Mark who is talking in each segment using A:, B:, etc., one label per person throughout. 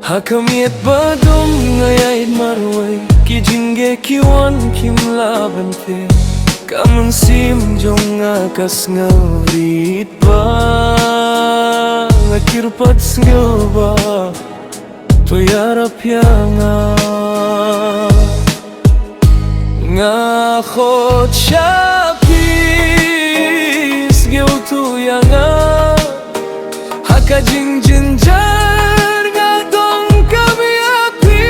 A: Hakamiet badum ngayait marway ki jingge ki wan kim labante kamun sim jonga kas ngavrit ba ngakirpat sngoba to yara pyanga ngakot shapis geutu yanga haka jingjinjar ngadong kami api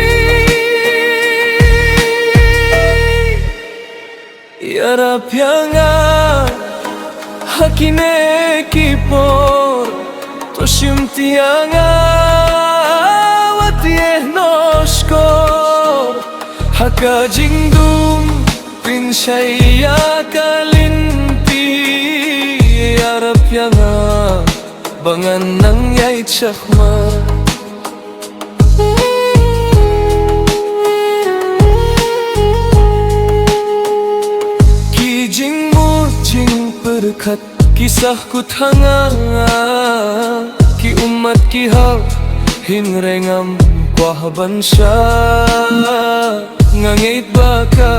A: yara pyanga hakine kipor to shimtianga watieh noshkor haka jingdum pinshaya kalinti yara pyanga bangan nang yay chakma ki jing mu jing perkat kisah ku thanga ki umat ki hal hinrengam kwah bansha ngangit baka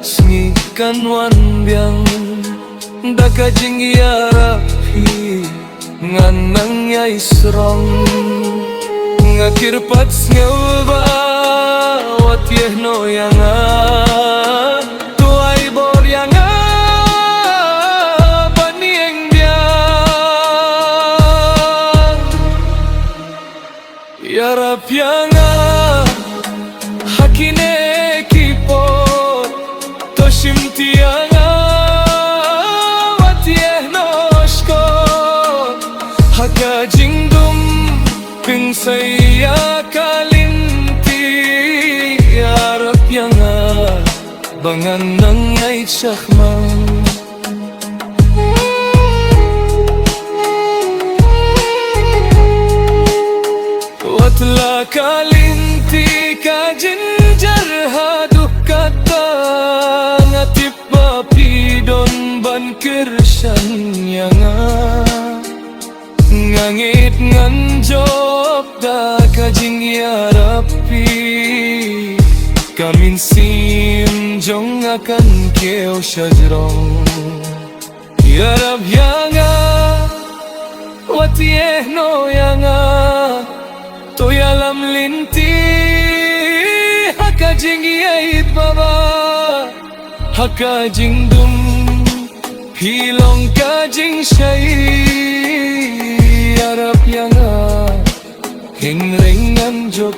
A: sngi kanwan biang daka jing yarapi nganang yay srong ngakirpat sngelba watieh no yanga tuai bor yanga banieng biang yarap yanga hakine kipot toshim tianga haka jingdum pingsaya kalinti yarap yanga bangan nang yay chakma watla kalinti ka jinjar haduk kata ngatip bapidon ban kirshan yanga ngangit nganjop da kajing yarapi kamin sim jong akan keo shajrong yarap yanga watieh no yanga to yalam linti haka jing yait baba haka jing dum hilong kajing shay yarap yanga hinrengan jok